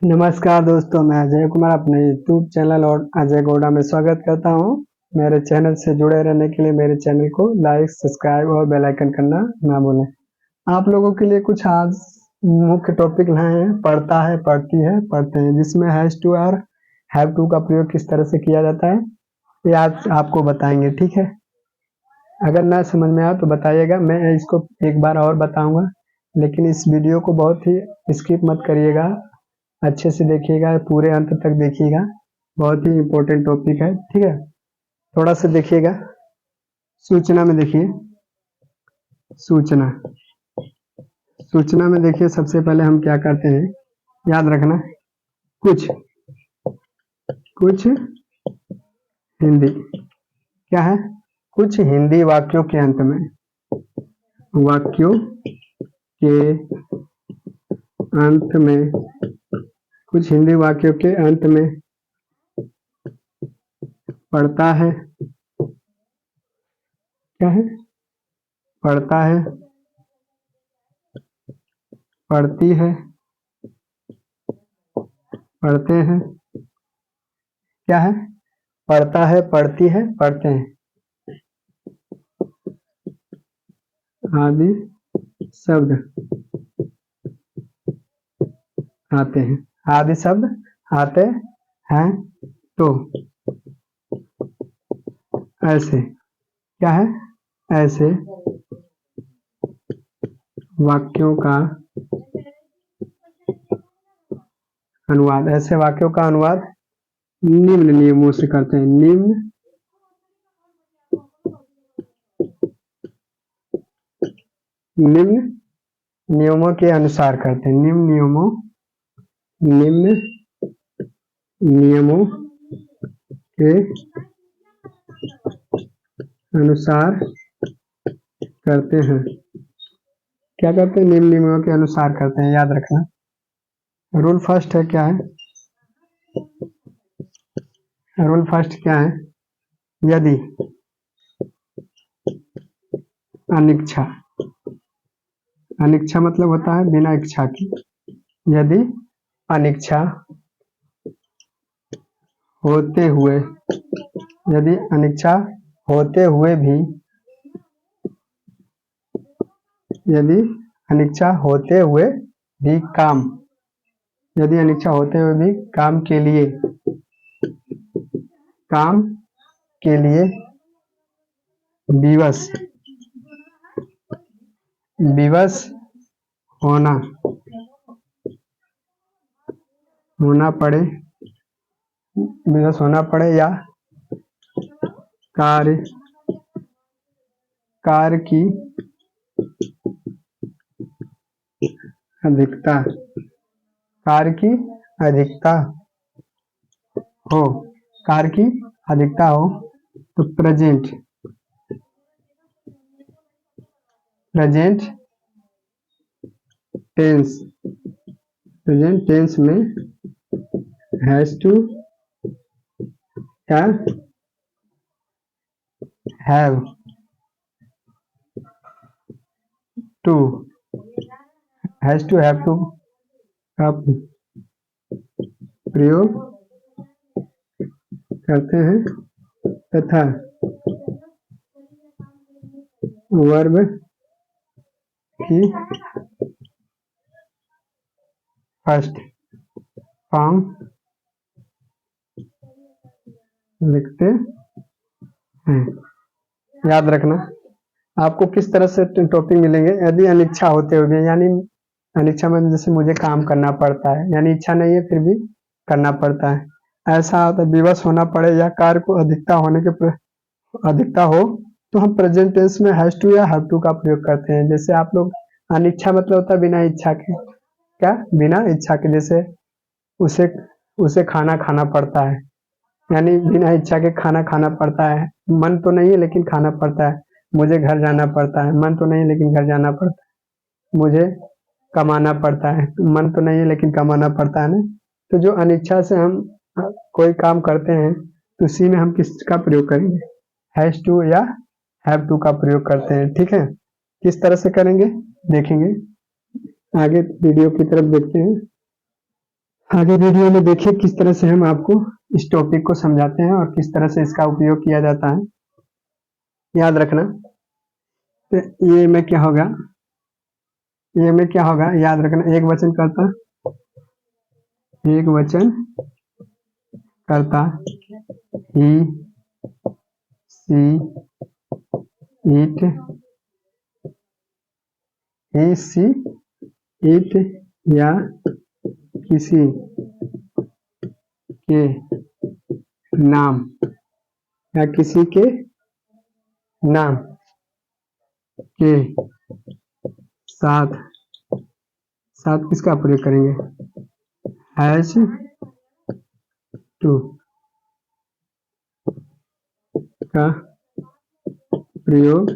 नमस्कार दोस्तों, मैं अजय कुमार अपने यूट्यूब चैनल और अजय गौड़ा में स्वागत करता हूं। मेरे चैनल से जुड़े रहने के लिए मेरे चैनल को लाइक, सब्सक्राइब और बेल आइकन करना ना भूलें। आप लोगों के लिए कुछ आज मुख्य टॉपिक लाए हैं। पढ़ता है, पढ़ती है, पढ़ते हैं, जिसमें हैज टू और हैव टू का प्रयोग किस तरह से किया जाता है ये आज आपको बताएंगे। ठीक है, अगर ना समझ में आए तो बताइएगा, मैं इसको एक बार और बताऊंगा। लेकिन इस वीडियो को बहुत ही स्किप मत करिएगा, अच्छे से देखिएगा, पूरे अंत तक देखिएगा। बहुत ही इम्पोर्टेंट टॉपिक है। ठीक है, थोड़ा सा देखिएगा। सूचना में देखिए, सूचना सूचना में देखिए, सबसे पहले हम क्या करते हैं, याद रखना। कुछ कुछ हिंदी क्या है, कुछ हिंदी वाक्यों के अंत में, वाक्यों के अंत में, कुछ हिंदी वाक्यों के अंत में पढ़ता है, क्या है, पढ़ता है, पढ़ती है, पढ़ते हैं, क्या है, पढ़ता है, पढ़ती है, पढ़ते हैं आदि शब्द आते हैं, आदि शब्द आते हैं। तो ऐसे, क्या है, ऐसे वाक्यों का अनुवाद, ऐसे वाक्यों का अनुवाद निम्न नियमों से करते हैं। निम्न नियमों के अनुसार करते हैं। निम्न नियमों के अनुसार करते हैं। क्या करते हैं, निम्न नियमों के अनुसार करते हैं, याद रखना। रूल फर्स्ट है, क्या है, रूल फर्स्ट क्या है, यदि अनिच्छा, अनिच्छा मतलब होता है बिना इच्छा की। यदि अनिच्छा होते हुए, यदि अनिच्छा होते हुए भी, यदि अनिच्छा होते हुए भी काम, यदि अनिच्छा होते हुए भी काम के लिए, काम के लिए विवश, विवश होना, होना पड़े, विवश होना पड़े, या कार्य, कार्य की अधिकता, कार्य की अधिकता हो, कार्य की अधिकता हो, तो present, present tense, present tense में हैज टू या have to, has to have to का प्रयोग करते हैं, तथा वर्ब की फर्स्ट फॉर्म लिखते हैं। याद रखना, आपको किस तरह से टॉपिक मिलेंगे। यदि अनिच्छा होते हुए, यानी अनिच्छा में जैसे मुझे काम करना पड़ता है, यानी इच्छा नहीं है फिर भी करना पड़ता है, ऐसा होता है। विवश होना पड़े या कार्य को अधिकता होने के अधिकता हो, तो हम प्रेजेंट टेंस में हैज टू या हैव टू का प्रयोग करते हैं। जैसे आप लोग, अनिच्छा मतलब होता है बिना इच्छा के, क्या, बिना इच्छा के। जैसे उसे उसे खाना खाना पड़ता है, यानी बिना इच्छा के खाना खाना पड़ता है। मन तो नहीं है लेकिन खाना पड़ता है। मुझे घर जाना पड़ता है, मन तो नहीं है लेकिन घर जाना पड़ता है। मुझे कमाना पड़ता है, मन तो नहीं है लेकिन कमाना पड़ता है ना। तो जो अनिच्छा से हम कोई काम करते हैं, तो उसी में हम किसका प्रयोग करेंगे, हैज टू या हैव टू का प्रयोग करते हैं। ठीक है, किस तरह से करेंगे देखेंगे, आगे वीडियो की तरफ देखते हैं। आगे वीडियो में देखिए किस तरह से हम आपको इस टॉपिक को समझाते हैं और किस तरह से इसका उपयोग किया जाता है। याद रखना। तो ये में क्या होगा, ये में क्या होगा याद रखना। एक वचन करता, एक वचन करता, ही, सी, इट, ही, सी, इट या किसी के नाम, या किसी के नाम के साथ, साथ किसका प्रयोग करेंगे, हैज टू का प्रयोग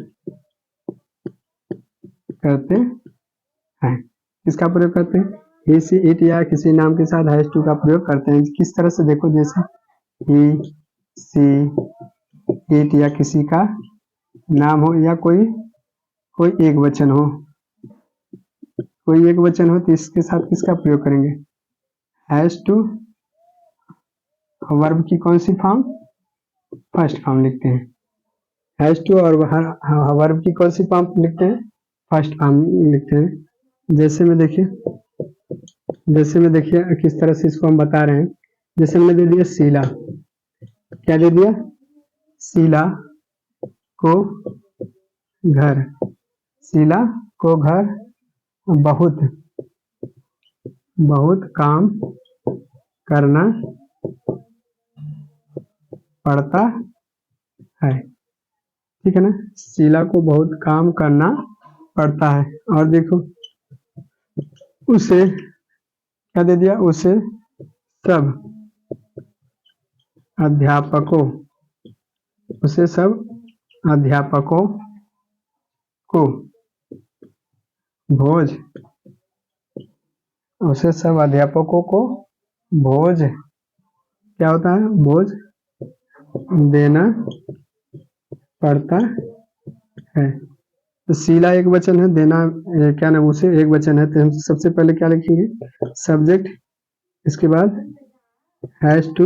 करते हैं। किसका प्रयोग करते हैं, ही, सी, इट या किसी नाम के साथ हैज टू का प्रयोग करते हैं। किस तरह से देखो, जैसे ही, सी, इट या किसी का नाम हो या कोई कोई एक वचन हो, कोई एक वचन हो तो इसके साथ किसका प्रयोग करेंगे, हैज टू। वर्ब की कौन सी फॉर्म, फर्स्ट फॉर्म लिखते हैं हैज टू, और वर्ब की कौन सी फॉर्म लिखते हैं, फर्स्ट फॉर्म लिखते हैं। जैसे में देखिए किस तरह से इसको हम बता रहे हैं। जैसे हमने दे दिया शीला, क्या दे दिया, शीला को घर, शीला को घर बहुत बहुत काम करना पड़ता है। ठीक है ना, शीला को बहुत काम करना पड़ता है। और देखो उसे क्या दे दिया, उसे सब अध्यापकों, उसे सब अध्यापकों को भोज, उसे सब अध्यापकों को भोज, क्या होता है, भोज देना पड़ता है। तो शीला एक वचन है, देना क्या नाम, उसे एक वचन है, तो हम सबसे पहले क्या लिखेंगे, सब्जेक्ट, इसके बाद हैज टू,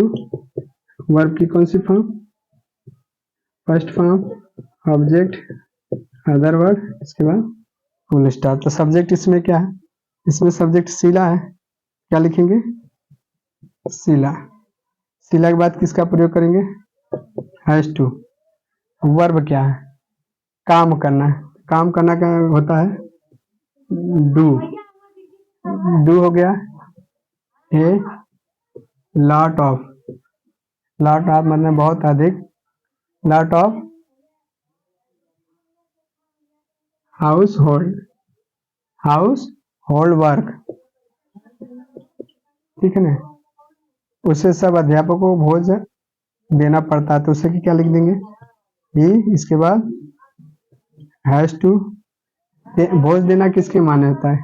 वर्ब की कौन सी form, first form, object, other word, इसके बाद फुल स्टॉप। तो सब्जेक्ट इसमें क्या है, इसमें सब्जेक्ट शीला है, क्या लिखेंगे, शीला। शीला के बाद किसका प्रयोग करेंगे, हैज टू। वर्ब क्या है, काम करना है, काम करना क्या होता है, डू, डू हो गया, ए लॉट ऑफ, लॉट ऑफ मतलब बहुत अधिक, lot of house hold, house hold work, ठीक है ना। उसे सब अध्यापकों को भोज देना पड़ता है, तो उसे क्या लिख देंगे, ही, इसके बाद हैज टू। भोज देना किसके माने होता है,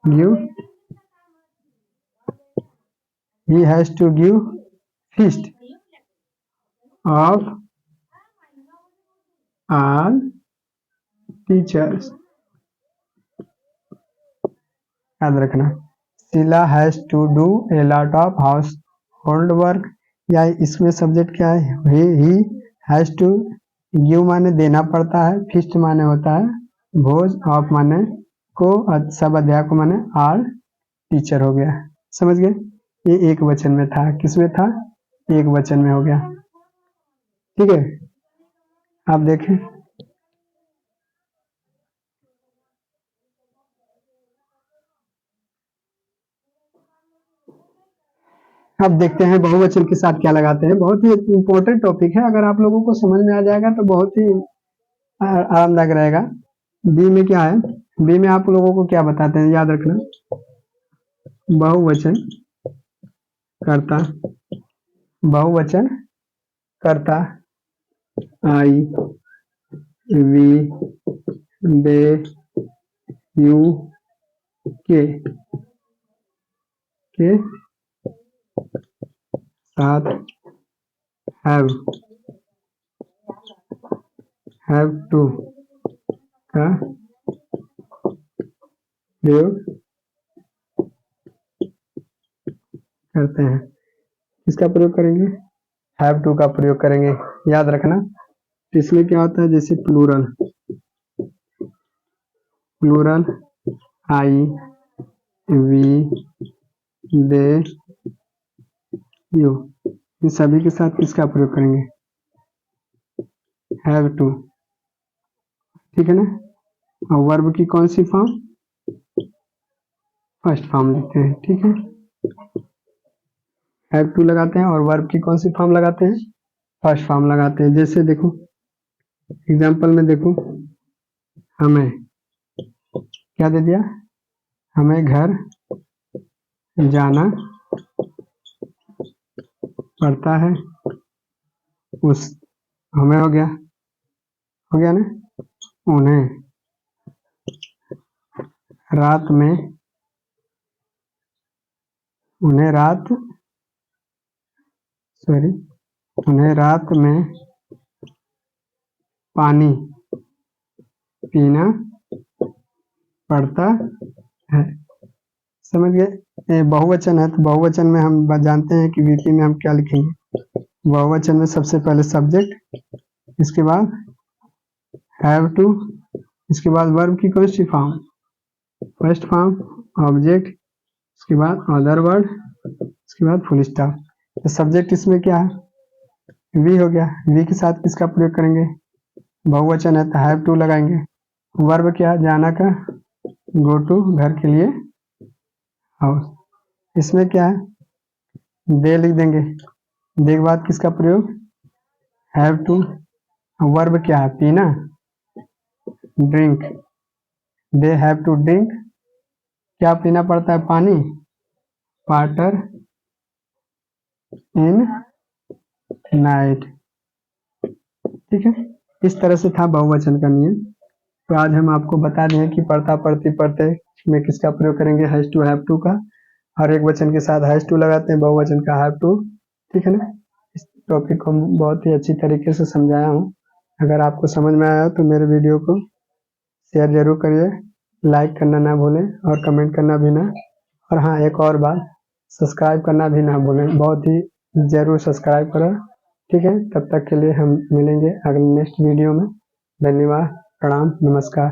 give, he has to give feast of all teachers. याद रखना, Sheela has to do a lot of household work, या इसमें सब्जेक्ट क्या है, ही हैज टू, गिव माने देना पड़ता है, फीस्ट माने होता है भोज, ऑफ माने को, सब अध्यापक माने ऑल टीचर हो गया। समझ गए, ये एक वचन में था, किसमें था, एक वचन में हो गया। ठीक है, आप देखें, अब देखते हैं बहुवचन के साथ क्या लगाते हैं। बहुत ही इंपॉर्टेंट टॉपिक है, अगर आप लोगों को समझ में आ जाएगा तो बहुत ही आरामदायक रहेगा। बी में क्या है, बी में आप लोगों को क्या बताते हैं, याद रखना, बहुवचन करता, बहुवचन करता, आई, वी, दे, यू, के साथ हैव टू का प्रयोग करते हैं। इसका प्रयोग करेंगे, हैव टू का प्रयोग करेंगे, याद रखना। तो इसमें क्या होता है, जैसे plural, plural I, we, they, you, इन सभी के साथ किसका प्रयोग करेंगे, हैव टू। ठीक है ना। और वर्ब की कौन सी फॉर्म, फर्स्ट फॉर्म लिखते हैं। ठीक है, हैव टू लगाते हैं और वर्ब की कौन सी फॉर्म लगाते हैं, फर्स्ट फॉर्म लगाते हैं। जैसे देखो एग्जाम्पल में देखो, हमें क्या दे दिया, हमें घर जाना पड़ता है, उस, हमें हो गया ना, उन्हें रात में, उन्हें रात में पानी पीना पड़ता है। समझ गए। ये बहुवचन है, तो बहुवचन में हम जानते हैं कि वीपी में हम क्या लिखेंगे, बहुवचन में सबसे पहले सब्जेक्ट, इसके बाद हैव टू, इसके बाद वर्ब की कौन सी फॉर्म, फर्स्ट फॉर्म, ऑब्जेक्ट, इसके बाद अदर वर्ड, इसके बाद फुल स्टॉप। तो सब्जेक्ट इसमें क्या है, वी हो गया, वी के साथ किसका प्रयोग करेंगे, बहुवचन है तो हैव टू लगाएंगे। वर्ब क्या है, जाना का, गो टू, घर के लिए, हाउस। इसमें क्या है, दे लिख देंगे, दे के बाद किसका प्रयोग, हैव टू। वर्ब क्या है, पीना, drink, they have to drink, क्या पीना पड़ता है, पानी, वाटर इन नाइट। ठीक है, इस तरह से था बहुवचन का नियम। तो आज हम आपको बता दें कि पढ़ता पढ़ती पढ़ते में किसका प्रयोग करेंगे, हैज टू, हैव टू का। हर एक वचन के साथ हैज टू लगाते हैं, बहुवचन का हैव टू। ठीक है ना। इस टॉपिक को बहुत ही अच्छी तरीके से समझाया हूँ। अगर आपको समझ में आया तो मेरे वीडियो को शेयर जरूर करिए, लाइक करना ना भूलें और कमेंट करना भी ना। और हाँ, एक और बात, सब्सक्राइब करना भी ना भूलें, बहुत ही जरूर सब्सक्राइब करें। ठीक है, तब तक के लिए हम मिलेंगे अगले नेक्स्ट वीडियो में। धन्यवाद, प्रणाम, नमस्कार।